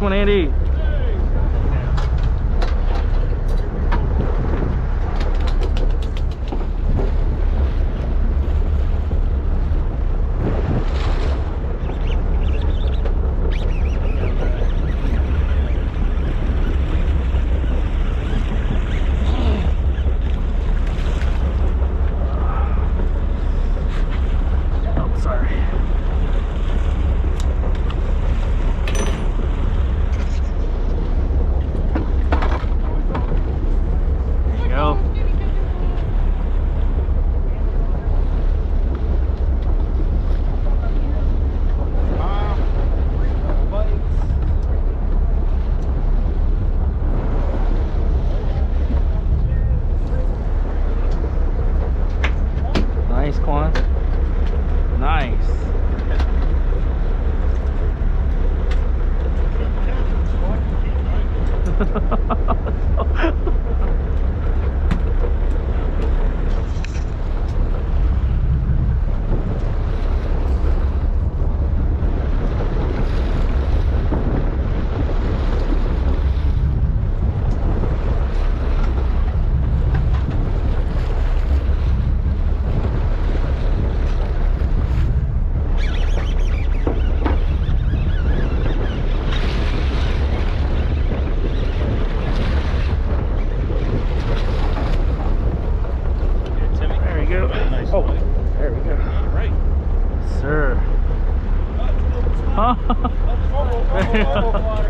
Nice one, Andy.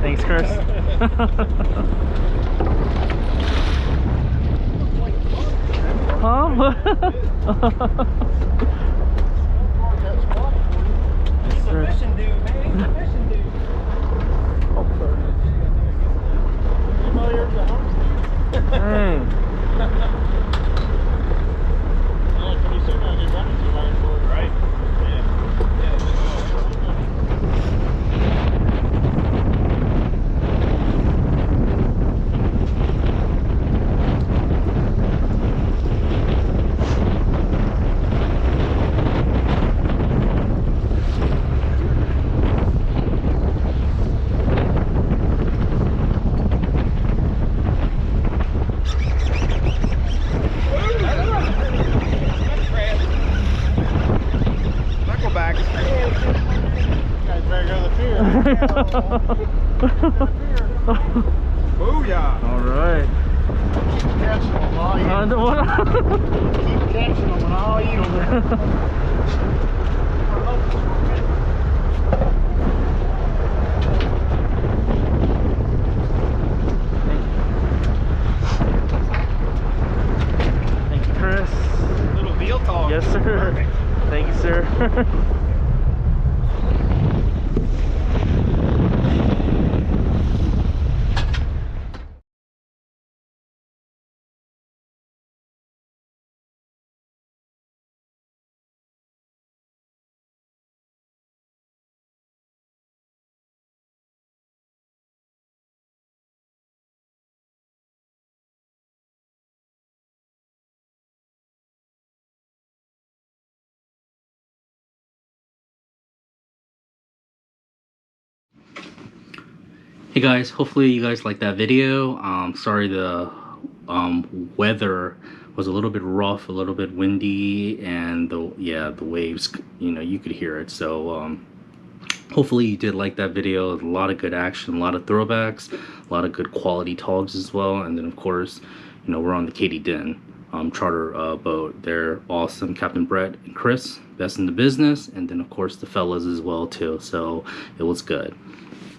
Thanks, Chris. Huh? He's a fishing dude, man. He's a fishing dude. You know you're the homestead. Dang. Yeah, can you see that? You're running too hard for it, right? Booyah! Alright. Keep catching them while you keep catching them and I'll eat them. Thank you, Chris. Little veal talk. Yes, sir. Perfect. Thank you, sir. Hey guys, hopefully you guys liked that video. Sorry the weather was a little bit rough, a little bit windy, and the waves, you know, you could hear it. So hopefully you did like that video. A lot of good action, a lot of throwbacks, a lot of good quality togs as well. And then of course, you know, we're on the Katie Din charter boat. They're awesome. Captain Brett and Chris, best in the business, and then of course the fellas as well too. So it was good.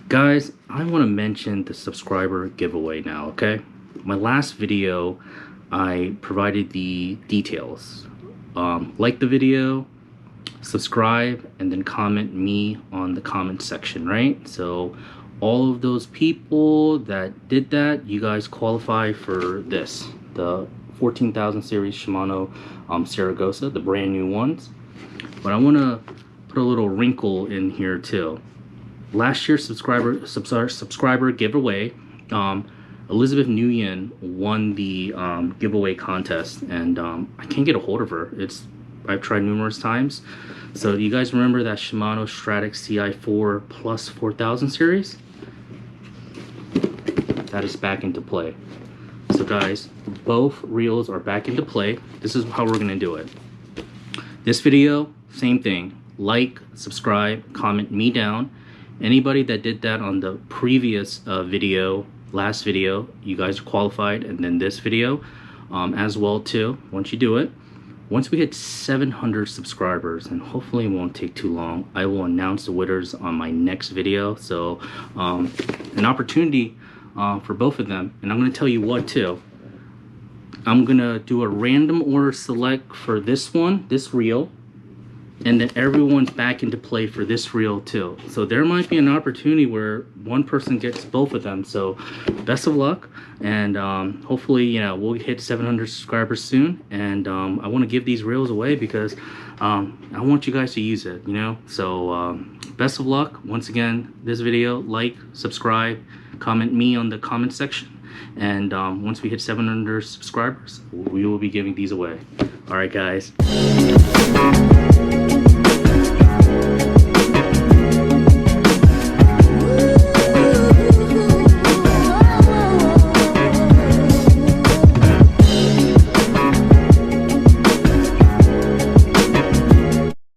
Guys, I want to mention the subscriber giveaway now, okay? My last video, I provided the details. Like the video, subscribe, and then comment me on the comment section, right? So all of those people that did that, you guys qualify for this, the 14,000 series Shimano Saragossa, the brand new ones. But I want to put a little wrinkle in here too. Last year's subscriber giveaway, Elizabeth Nguyen won the giveaway contest, and I can't get a hold of her. I've tried numerous times. So you guys remember that Shimano Stratex CI4 Plus 4000 series? that is back into play. So guys, both reels are back into play. This is how we're gonna do it. This video, same thing. Like, subscribe, comment me down. Anybody that did that on the previous video, last video, you guys are qualified. And then this video as well too. Once you do it, once we hit 700 subscribers, and hopefully it won't take too long, I will announce the winners on my next video. So an opportunity for both of them. And I'm going to tell you what too. I'm going to do a random order select for this one, this reel, and then everyone's back into play for this reel too. So there might be an opportunity where one person gets both of them. So best of luck, and hopefully, you know, we'll hit 700 subscribers soon. And I want to give these reels away because I want you guys to use it, you know. So best of luck. Once again, this video, like, subscribe, comment me on the comment section. And once we hit 700 subscribers, we will be giving these away. All right, guys.